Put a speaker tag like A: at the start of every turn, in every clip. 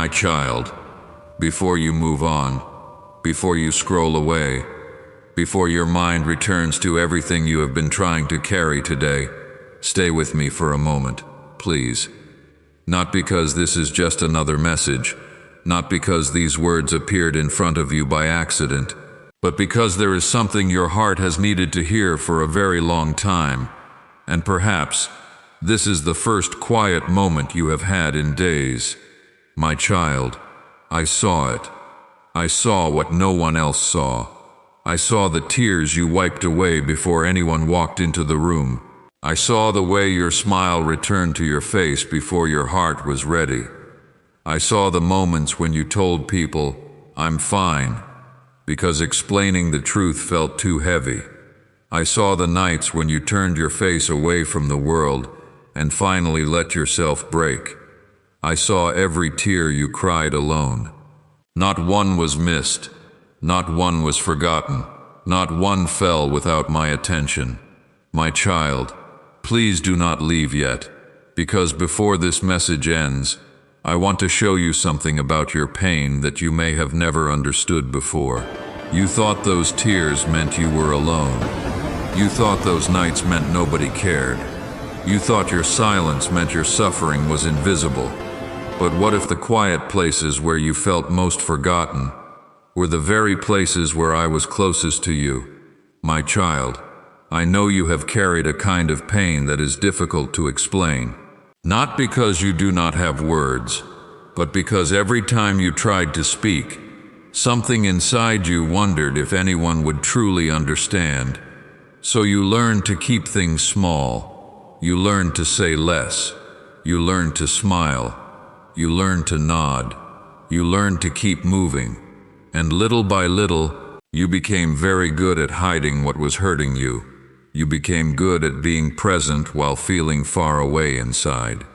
A: My child, before you move on, before you scroll away, before your mind returns to everything you have been trying to carry today, stay with me for a moment, please. Not because this is just another message, not because these words appeared in front of you by accident, but because there is something your heart has needed to hear for a very long time, and perhaps this is the first quiet moment you have had in days. My child, I saw it. I saw what no one else saw. I saw the tears you wiped away before anyone walked into the room. I saw the way your smile returned to your face before your heart was ready. I saw the moments when you told people, "I'm fine," because explaining the truth felt too heavy. I saw the nights when you turned your face away from the world and finally let yourself break. I saw every tear you cried alone. Not one was missed. Not one was forgotten. Not one fell without my attention. My child, please do not leave yet, because before this message ends, I want to show you something about your pain that you may have never understood before. You thought those tears meant you were alone. You thought those nights meant nobody cared. You thought your silence meant your suffering was invisible. But what if the quiet places where you felt most forgotten were the very places where I was closest to you? My child, I know you have carried a kind of pain that is difficult to explain. Not because you do not have words, but because every time you tried to speak, something inside you wondered if anyone would truly understand. So you learned to keep things small. You learned to say less. You learned to smile. You learned to nod. You learned to keep moving. And little by little, you became very good at hiding what was hurting you. You became good at being present while feeling far away inside.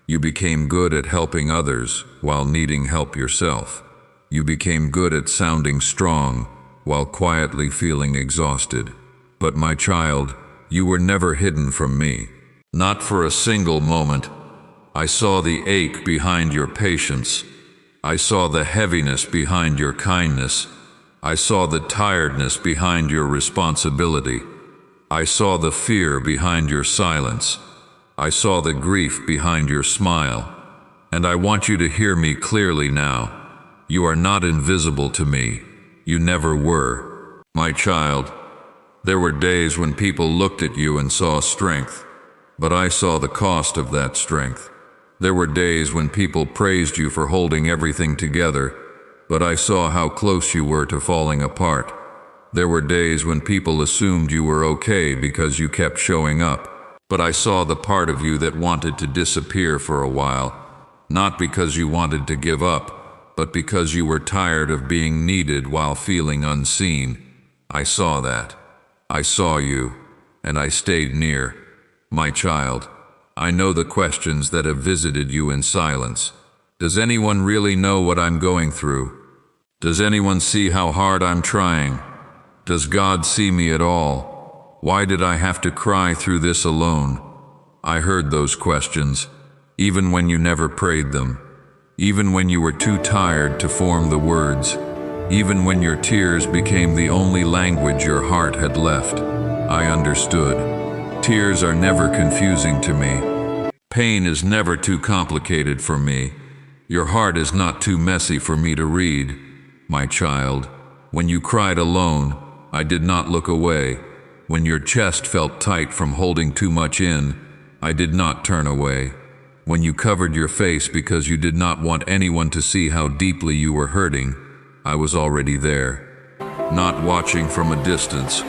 A: You became good at helping others while needing help yourself. You became good at sounding strong while quietly feeling exhausted. But my child, you were never hidden from me. Not for a single moment. I saw the ache behind your patience. I saw the heaviness behind your kindness. I saw the tiredness behind your responsibility. I saw the fear behind your silence. I saw the grief behind your smile. And I want you to hear me clearly now. You are not invisible to me. You never were. My child, there were days when people looked at you and saw strength, but I saw the cost of that strength. There were days when people praised you for holding everything together, but I saw how close you were to falling apart. There were days when people assumed you were okay because you kept showing up, but I saw the part of you that wanted to disappear for a while, not because you wanted to give up, but because you were tired of being needed while feeling unseen. I saw that. I saw you, and I stayed near. My child, I know the questions that have visited you in silence. Does anyone really know what I'm going through? Does anyone see how hard I'm trying? Does God see me at all? Why did I have to cry through this alone? I heard those questions, even when you never prayed them, even when you were too tired to form the words, even when your tears became the only language your heart had left. I understood. Tears are never confusing to me. Pain is never too complicated for me. Your heart is not too messy for me to read. My child, when you cried alone, I did not look away. When your chest felt tight from holding too much in, I did not turn away. When you covered your face because you did not want anyone to see how deeply you were hurting, I was already there. Not watching from a distance,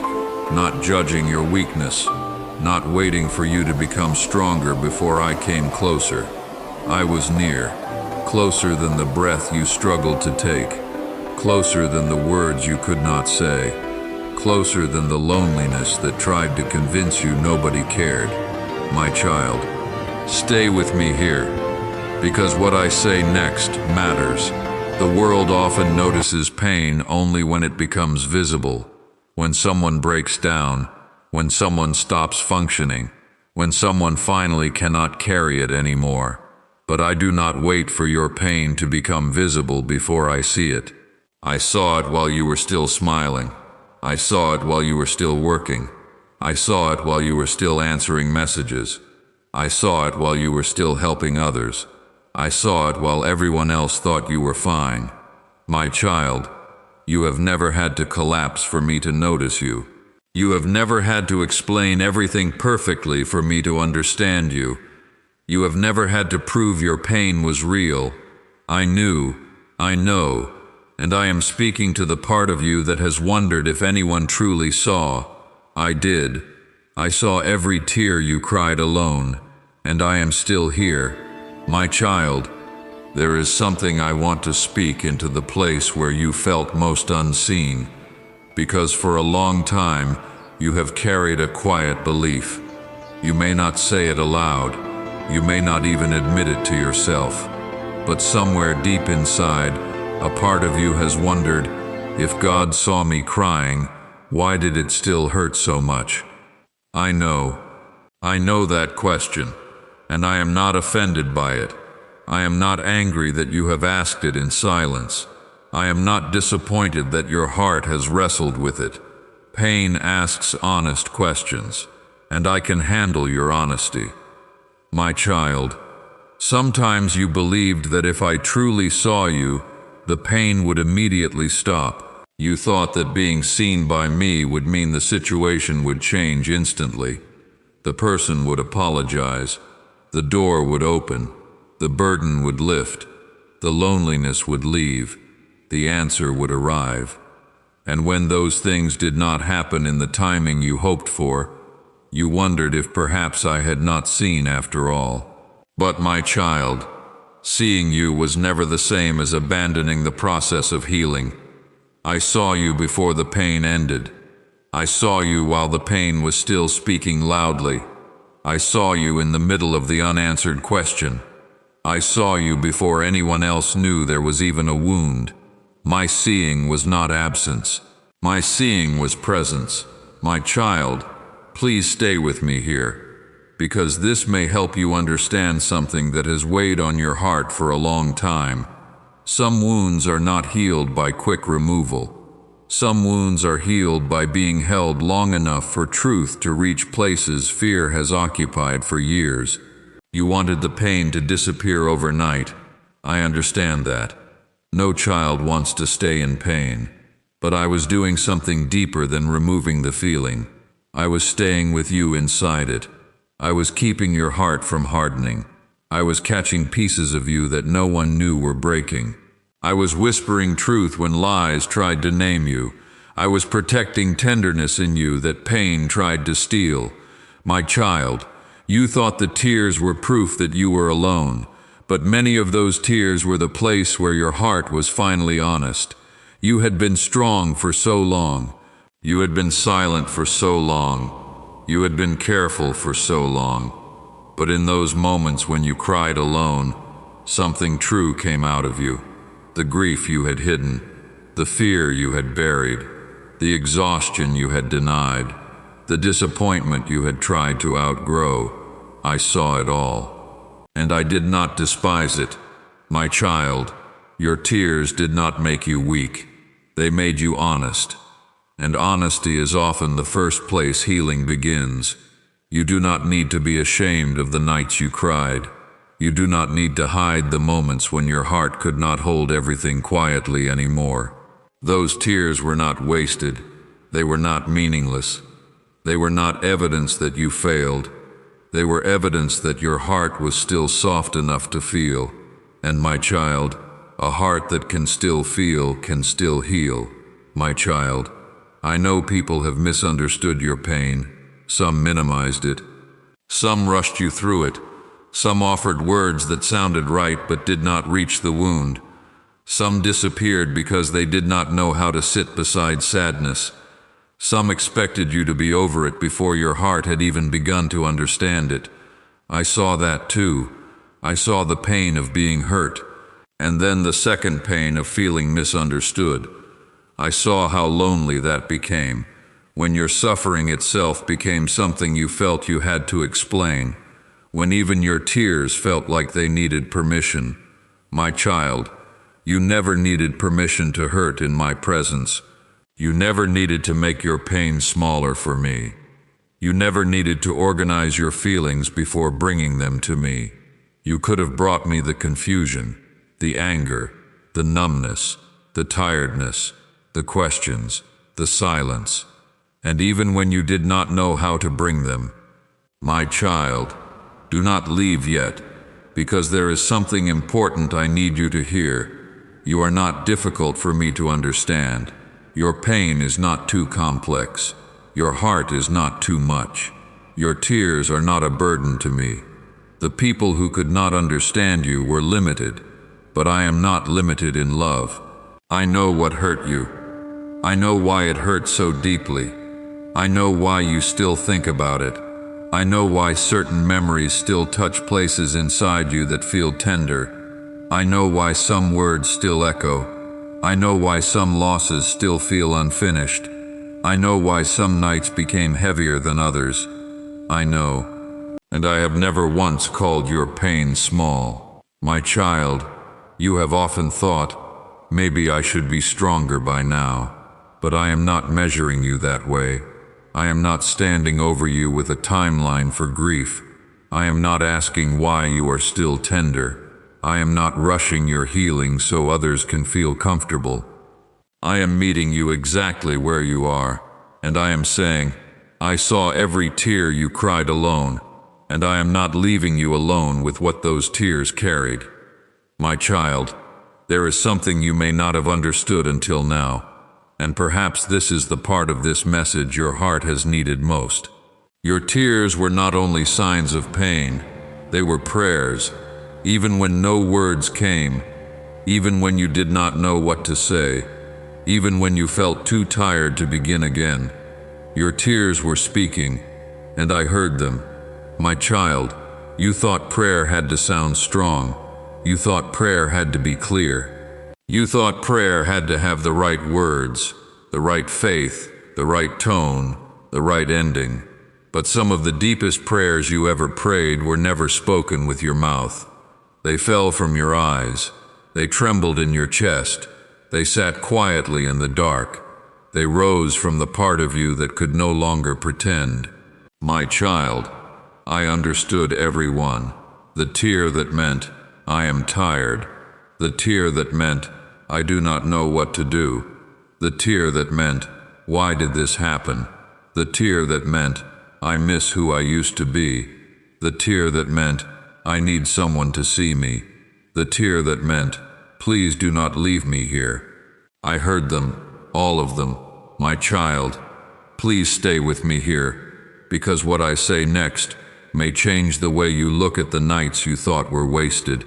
A: not judging your weakness, not waiting for you to become stronger before I came closer. I was near, closer than the breath you struggled to take, closer than the words you could not say, closer than the loneliness that tried to convince you nobody cared. My child, stay with me here, because what I say next matters. The world often notices pain only when it becomes visible, when someone breaks down, when someone stops functioning, when someone finally cannot carry it anymore. but I do not wait for your pain to become visible before I see it. I saw it while you were still smiling. I saw it while you were still working. I saw it while you were still answering messages. I saw it while you were still helping others. I saw it while everyone else thought you were fine. My child, you have never had to collapse for me to notice you. You have never had to explain everything perfectly for me to understand you. You have never had to prove your pain was real. I knew, I know, and I am speaking to the part of you that has wondered if anyone truly saw. I did. I saw every tear you cried alone, and I am still here. My child, there is something I want to speak into the place where you felt most unseen, because for a long time you have carried a quiet belief. You may not say it aloud, you may not even admit it to yourself, but somewhere deep inside, a part of you has wondered, if God saw me crying, why did it still hurt so much? I know that question, and I am not offended by it. I am not angry that you have asked it in silence. I am not disappointed that your heart has wrestled with it. Pain asks honest questions, and I can handle your honesty. My child, sometimes you believed that if I truly saw you, the pain would immediately stop. You thought that being seen by me would mean the situation would change instantly. The person would apologize. The door would open. The burden would lift. The loneliness would leave. The answer would arrive. And when those things did not happen in the timing you hoped for, you wondered if perhaps I had not seen after all. But my child, seeing you was never the same as abandoning the process of healing. I saw you before the pain ended. I saw you while the pain was still speaking loudly. I saw you in the middle of the unanswered question. I saw you before anyone else knew there was even a wound. My seeing was not absence. My seeing was presence. My child, please stay with me here, because this may help you understand something that has weighed on your heart for a long time. Some wounds are not healed by quick removal. Some wounds are healed by being held long enough for truth to reach places fear has occupied for years. You wanted the pain to disappear overnight. I understand that. No child wants to stay in pain. But I was doing something deeper than removing the feeling. I was staying with you inside it. I was keeping your heart from hardening. I was catching pieces of you that no one knew were breaking. I was whispering truth when lies tried to name you. I was protecting tenderness in you that pain tried to steal. My child, you thought the tears were proof that you were alone, but many of those tears were the place where your heart was finally honest. You had been strong for so long. You had been silent for so long. You had been careful for so long. But in those moments when you cried alone, something true came out of you. The grief you had hidden, the fear you had buried, the exhaustion you had denied, the disappointment you had tried to outgrow. I saw it all, and I did not despise it. My child, your tears did not make you weak. They made you honest, and honesty is often the first place healing begins. You do not need to be ashamed of the nights you cried. You do not need to hide the moments when your heart could not hold everything quietly anymore. Those tears were not wasted. They were not meaningless. They were not evidence that you failed. They were evidence that your heart was still soft enough to feel. And my child, a heart that can still feel can still heal. My child, I know people have misunderstood your pain. Some minimized it. Some rushed you through it. Some offered words that sounded right but did not reach the wound. Some disappeared because they did not know how to sit beside sadness. Some expected you to be over it before your heart had even begun to understand it. I saw that too. I saw the pain of being hurt, and then the second pain of feeling misunderstood. I saw how lonely that became, when your suffering itself became something you felt you had to explain. when even your tears felt like they needed permission. My child, you never needed permission to hurt in my presence. You never needed to make your pain smaller for me. You never needed to organize your feelings before bringing them to me. You could have brought me the confusion, the anger, the numbness, the tiredness, the questions, the silence, and even when you did not know how to bring them. My child, do not leave yet, because there is something important I need you to hear. You are not difficult for me to understand. Your pain is not too complex. Your heart is not too much. Your tears are not a burden to me. The people who could not understand you were limited, but I am not limited in love. I know what hurt you. I know why it hurt so deeply. I know why you still think about it. I know why certain memories still touch places inside you that feel tender. I know why some words still echo. I know why some losses still feel unfinished. I know why some nights became heavier than others. I know. And I have never once called your pain small. My child, you have often thought, maybe I should be stronger by now. But I am not measuring you that way. I am not standing over you with a timeline for grief. I am not asking why you are still tender. I am not rushing your healing so others can feel comfortable. I am meeting you exactly where you are, and I am saying, I saw every tear you cried alone, and I am not leaving you alone with what those tears carried. My child, there is something you may not have understood until now. And perhaps this is the part of this message your heart has needed most. Your tears were not only signs of pain, they were prayers, even when no words came, even when you did not know what to say, even when you felt too tired to begin again. Your tears were speaking, and I heard them. My child, you thought prayer had to sound strong. You thought prayer had to be clear. You thought prayer had to have the right words, the right faith, the right tone, the right ending. But some of the deepest prayers you ever prayed were never spoken with your mouth. They fell from your eyes. They trembled in your chest. They sat quietly in the dark. They rose from the part of you that could no longer pretend. My child, I understood every one. The tear that meant, I am tired. The tear that meant, I do not know what to do. The tear that meant, why did this happen? The tear that meant, I miss who I used to be. The tear that meant, I need someone to see me. The tear that meant, please do not leave me here. I heard them, all of them. My child, please stay with me here, because what I say next may change the way you look at the nights you thought were wasted.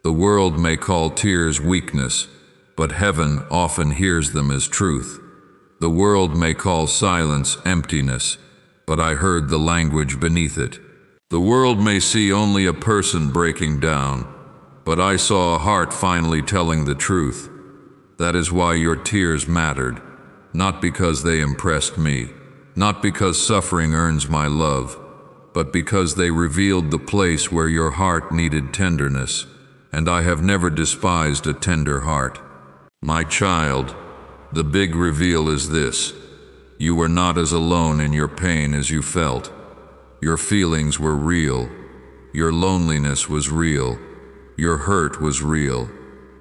A: The world may call tears weakness, but heaven often hears them as truth. The world may call silence emptiness, but I heard the language beneath it. The world may see only a person breaking down, but I saw a heart finally telling the truth. That is why your tears mattered, not because they impressed me, not because suffering earns my love, but because they revealed the place where your heart needed tenderness. And I have never despised a tender heart. My child, the big reveal is this. You were not as alone in your pain as you felt. Your feelings were real. Your loneliness was real. Your hurt was real.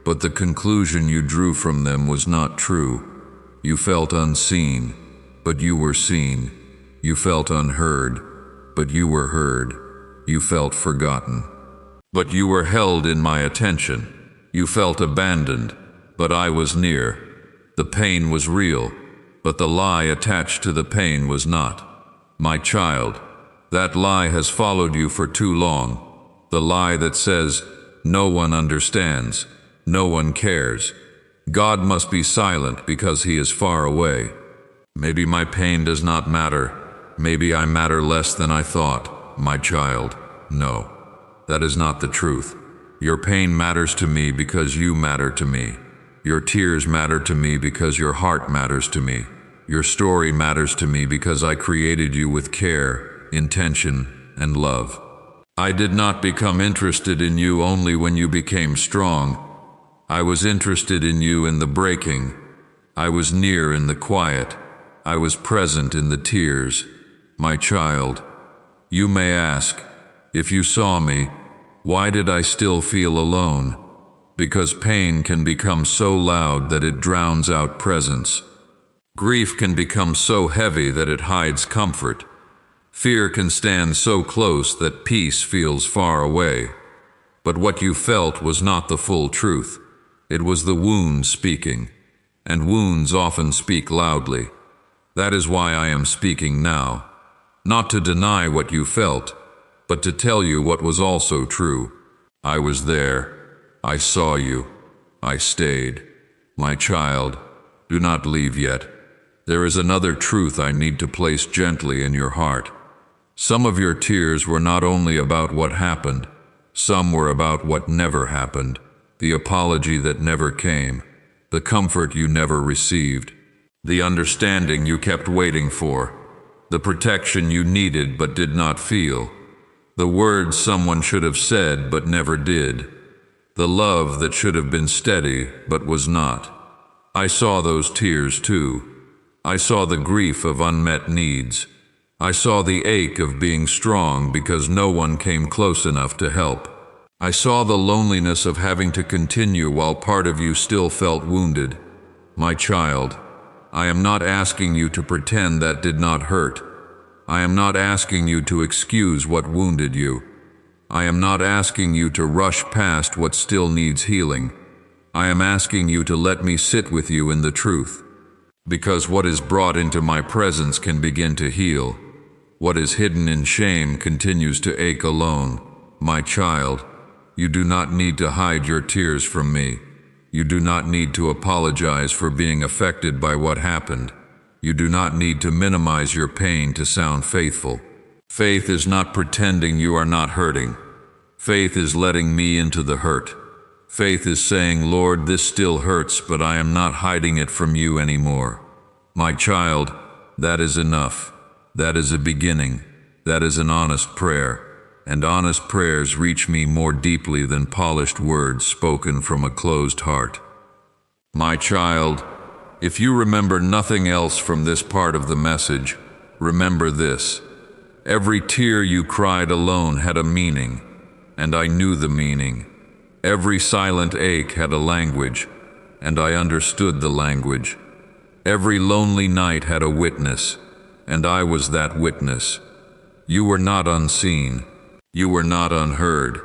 A: But the conclusion you drew from them was not true. You felt unseen, but you were seen. You felt unheard, but you were heard. You felt forgotten, but you were held in my attention. You felt abandoned, but I was near. The pain was real, but the lie attached to the pain was not. My child, that lie has followed you for too long. The lie that says, no one understands, no one cares. God must be silent because he is far away. Maybe my pain does not matter. Maybe I matter less than I thought. My child, no. That is not the truth. Your pain matters to me because you matter to me. Your tears matter to me because your heart matters to me. Your story matters to me because I created you with care, intention, and love. I did not become interested in you only when you became strong. I was interested in you in the breaking. I was near in the quiet. I was present in the tears. My child, you may ask, if you saw me, why did I still feel alone? Because pain can become so loud that it drowns out presence. Grief can become so heavy that it hides comfort. Fear can stand so close that peace feels far away. But what you felt was not the full truth. It was the wound speaking, and wounds often speak loudly. That is why I am speaking now, not to deny what you felt, but to tell you what was also true. I was there. I saw you. I stayed. My child, do not leave yet. There is another truth I need to place gently in your heart. Some of your tears were not only about what happened, some were about what never happened, the apology that never came, the comfort you never received, the understanding you kept waiting for, the protection you needed but did not feel, the words someone should have said but never did, the love that should have been steady but was not. I saw those tears too. I saw the grief of unmet needs. I saw the ache of being strong because no one came close enough to help. I saw the loneliness of having to continue while part of you still felt wounded. My child, I am not asking you to pretend that did not hurt. I am not asking you to excuse what wounded you. I am not asking you to rush past what still needs healing. I am asking you to let me sit with you in the truth. Because what is brought into my presence can begin to heal. What is hidden in shame continues to ache alone. My child, you do not need to hide your tears from me. You do not need to apologize for being affected by what happened. You do not need to minimize your pain to sound faithful. Faith is not pretending you are not hurting. Faith is letting me into the hurt. Faith is saying, Lord, this still hurts, but I am not hiding it from you anymore. My child, that is enough. That is a beginning. That is an honest prayer. And honest prayers reach me more deeply than polished words spoken from a closed heart. My child, if you remember nothing else from this part of the message, remember this. Every tear you cried alone had a meaning, and I knew the meaning. Every silent ache had a language, and I understood the language. Every lonely night had a witness, and I was that witness. You were not unseen. You were not unheard.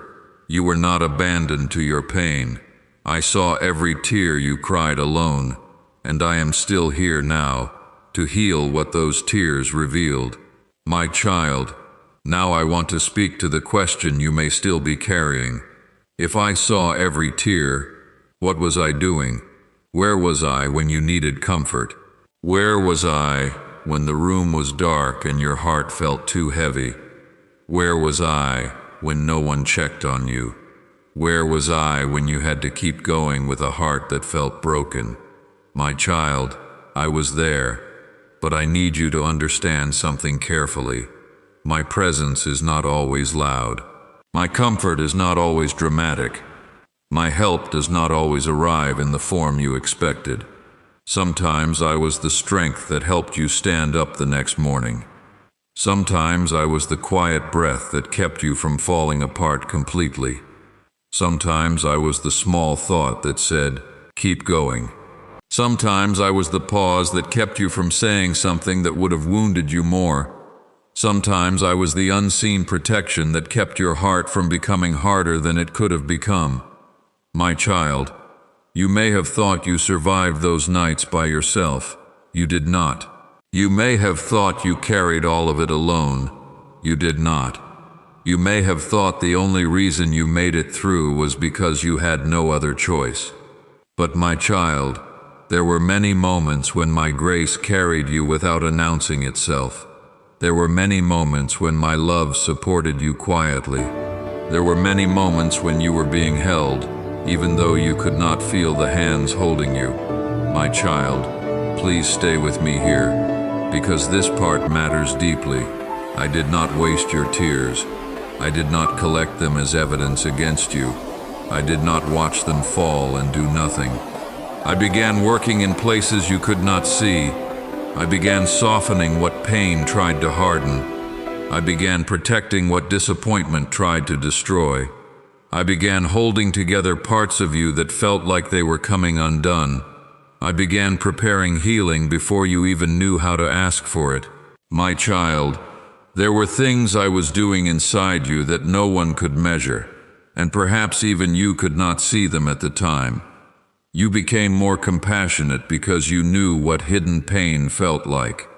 A: You were not abandoned to your pain. I saw every tear you cried alone, and I am still here now to heal what those tears revealed. My child, now I want to speak to the question you may still be carrying. If I saw every tear, what was I doing? Where was I when you needed comfort? Where was I when the room was dark and your heart felt too heavy? Where was I when no one checked on you? Where was I when you had to keep going with a heart that felt broken? My child, I was there, but I need you to understand something carefully. My presence is not always loud. My comfort is not always dramatic. My help does not always arrive in the form you expected. Sometimes I was the strength that helped you stand up the next morning. Sometimes I was the quiet breath that kept you from falling apart completely. Sometimes I was the small thought that said, keep going. Sometimes I was the pause that kept you from saying something that would have wounded you more. Sometimes I was the unseen protection that kept your heart from becoming harder than it could have become. My child, you may have thought you survived those nights by yourself. You did not. You may have thought you carried all of it alone. You did not. You may have thought the only reason you made it through was because you had no other choice. But my child, there were many moments when my grace carried you without announcing itself. There were many moments when my love supported you quietly. There were many moments when you were being held, even though you could not feel the hands holding you. My child, please stay with me here, because this part matters deeply. I did not waste your tears. I did not collect them as evidence against you. I did not watch them fall and do nothing. I began working in places you could not see. I began softening what pain tried to harden. I began protecting what disappointment tried to destroy. I began holding together parts of you that felt like they were coming undone. I began preparing healing before you even knew how to ask for it. My child, there were things I was doing inside you that no one could measure, and perhaps even you could not see them at the time. You became more compassionate because you knew what hidden pain felt like.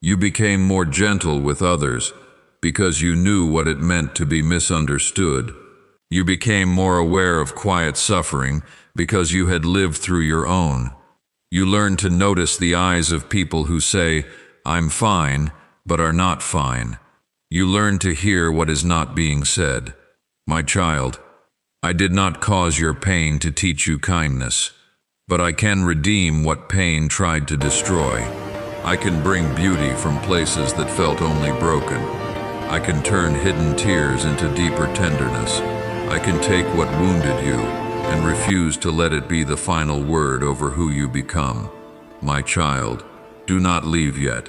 A: You became more gentle with others because you knew what it meant to be misunderstood. You became more aware of quiet suffering because you had lived through your own. You learned to notice the eyes of people who say, "I'm fine," but are not fine. You learned to hear what is not being said. My child, I did not cause your pain to teach you kindness, but I can redeem what pain tried to destroy. I can bring beauty from places that felt only broken. I can turn hidden tears into deeper tenderness. I can take what wounded you and refuse to let it be the final word over who you become. My child, do not leave yet,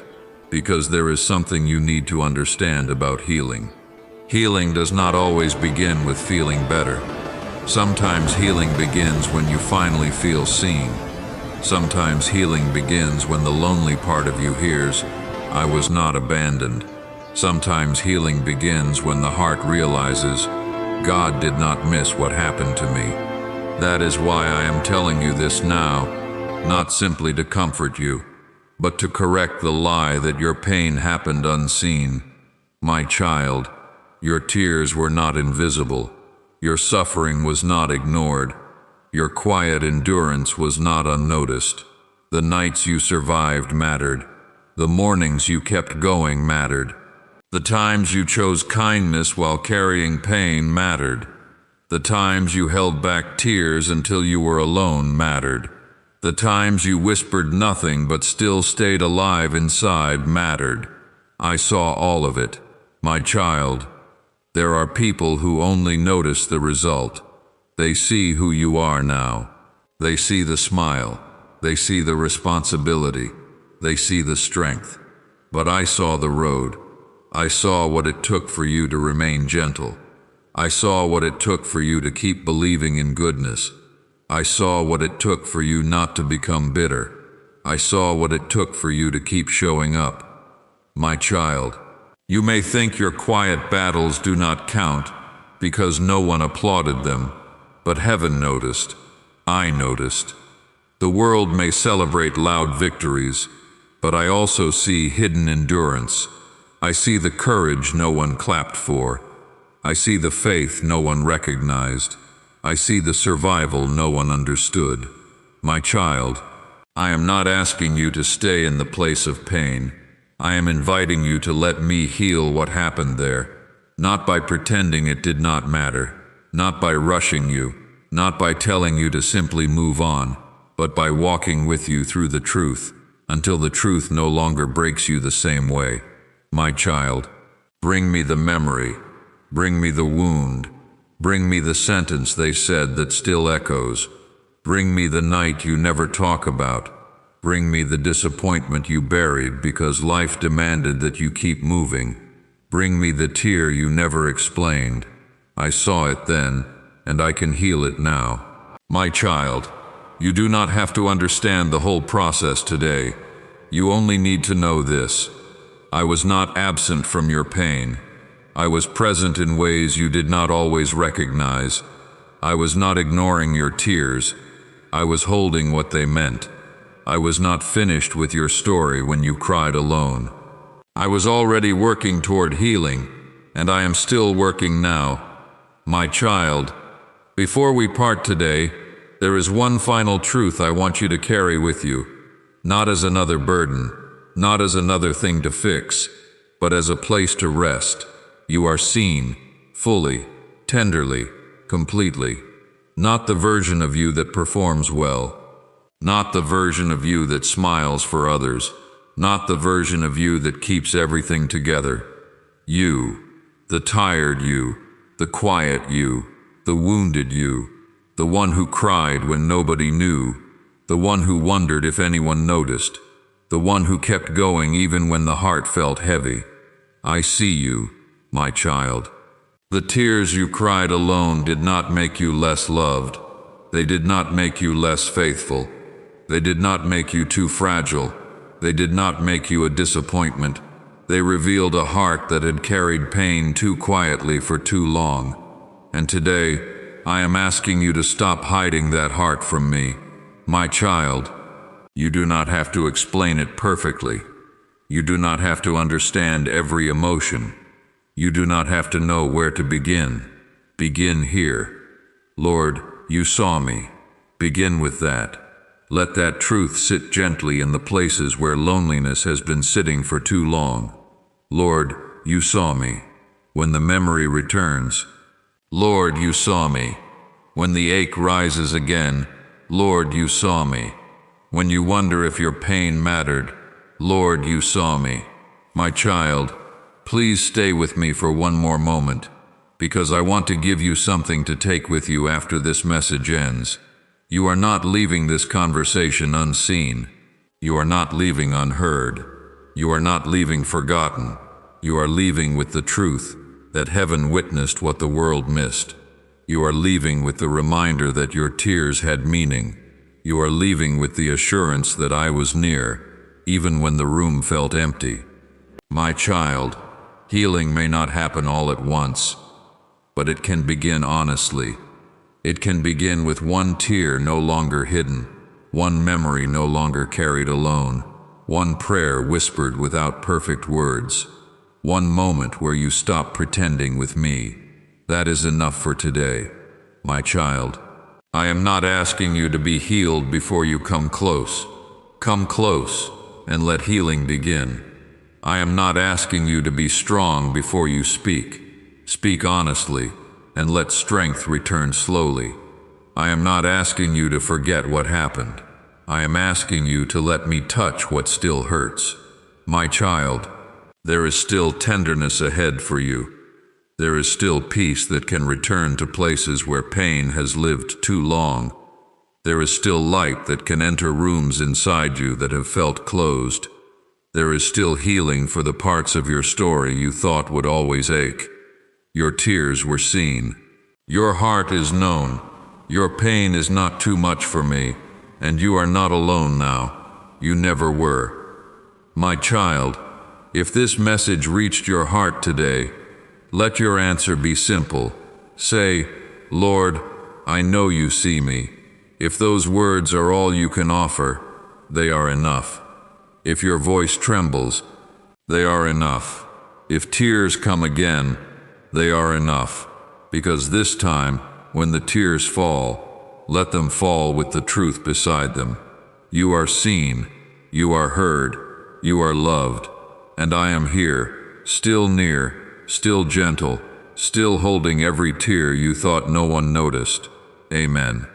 A: because there is something you need to understand about healing. Healing does not always begin with feeling better. Sometimes healing begins when you finally feel seen. Sometimes healing begins when the lonely part of you hears, "I was not abandoned." Sometimes healing begins when the heart realizes, "God did not miss what happened to me." That is why I am telling you this now, not simply to comfort you, but to correct the lie that your pain happened unseen. My child, your tears were not invisible. Your suffering was not ignored. Your quiet endurance was not unnoticed. The nights you survived mattered. The mornings you kept going mattered. The times you chose kindness while carrying pain mattered. The times you held back tears until you were alone mattered. The times you whispered nothing but still stayed alive inside mattered. I saw all of it. My child, there are people who only notice the result. They see who you are now. They see the smile. They see the responsibility. They see the strength. But I saw the road. I saw what it took for you to remain gentle. I saw what it took for you to keep believing in goodness. I saw what it took for you not to become bitter. I saw what it took for you to keep showing up. My child, you may think your quiet battles do not count because no one applauded them, but heaven noticed. I noticed. The world may celebrate loud victories, but I also see hidden endurance. I see the courage no one clapped for. I see the faith no one recognized. I see the survival no one understood. My child, I am not asking you to stay in the place of pain. I am inviting you to let me heal what happened there, not by pretending it did not matter, not by rushing you, not by telling you to simply move on, but by walking with you through the truth, until the truth no longer breaks you the same way. My child, bring me the memory. Bring me the wound. Bring me the sentence they said that still echoes. Bring me the night you never talk about. Bring me the disappointment you buried because life demanded that you keep moving. Bring me the tear you never explained. I saw it then, and I can heal it now. My child, you do not have to understand the whole process today. You only need to know this. I was not absent from your pain. I was present in ways you did not always recognize. I was not ignoring your tears. I was holding what they meant. I was not finished with your story when you cried alone. I was already working toward healing, and I am still working now. My child, before we part today, there is one final truth I want you to carry with you, not as another burden, not as another thing to fix, but as a place to rest. You are seen, fully, tenderly, completely. Not the version of you that performs well. Not the version of you that smiles for others. Not the version of you that keeps everything together. You, the tired you, the quiet you, the wounded you, the one who cried when nobody knew, the one who wondered if anyone noticed, the one who kept going even when the heart felt heavy. I see you, my child. The tears you cried alone did not make you less loved. They did not make you less faithful. They did not make you too fragile. They did not make you a disappointment. They revealed a heart that had carried pain too quietly for too long. And today, I am asking you to stop hiding that heart from me. My child, you do not have to explain it perfectly. You do not have to understand every emotion. You do not have to know where to begin. Begin here. Lord, you saw me. Begin with that. Let that truth sit gently in the places where loneliness has been sitting for too long. Lord, you saw me. When the memory returns, Lord, you saw me. When the ache rises again, Lord, you saw me. When you wonder if your pain mattered, Lord, you saw me. My child, please stay with me for one more moment, because I want to give you something to take with you after this message ends. You are not leaving this conversation unseen. You are not leaving unheard. You are not leaving forgotten. You are leaving with the truth that heaven witnessed what the world missed. You are leaving with the reminder that your tears had meaning. You are leaving with the assurance that I was near, even when the room felt empty. My child, healing may not happen all at once, but it can begin honestly. It can begin with one tear no longer hidden, one memory no longer carried alone, one prayer whispered without perfect words, one moment where you stop pretending with me. That is enough for today, my child. I am not asking you to be healed before you come close. Come close and let healing begin. I am not asking you to be strong before you speak. Speak honestly and let strength return slowly. I am not asking you to forget what happened. I am asking you to let me touch what still hurts. My child, there is still tenderness ahead for you. There is still peace that can return to places where pain has lived too long. There is still light that can enter rooms inside you that have felt closed. There is still healing for the parts of your story you thought would always ache. Your tears were seen. Your heart is known. Your pain is not too much for me, and you are not alone now. You never were. My child, if this message reached your heart today, let your answer be simple. Say, Lord, I know you see me. If those words are all you can offer, they are enough. If your voice trembles, they are enough. If tears come again, they are enough. Because this time, when the tears fall, let them fall with the truth beside them. You are seen, you are heard, you are loved, and I am here, still near, still gentle, still holding every tear you thought no one noticed. Amen.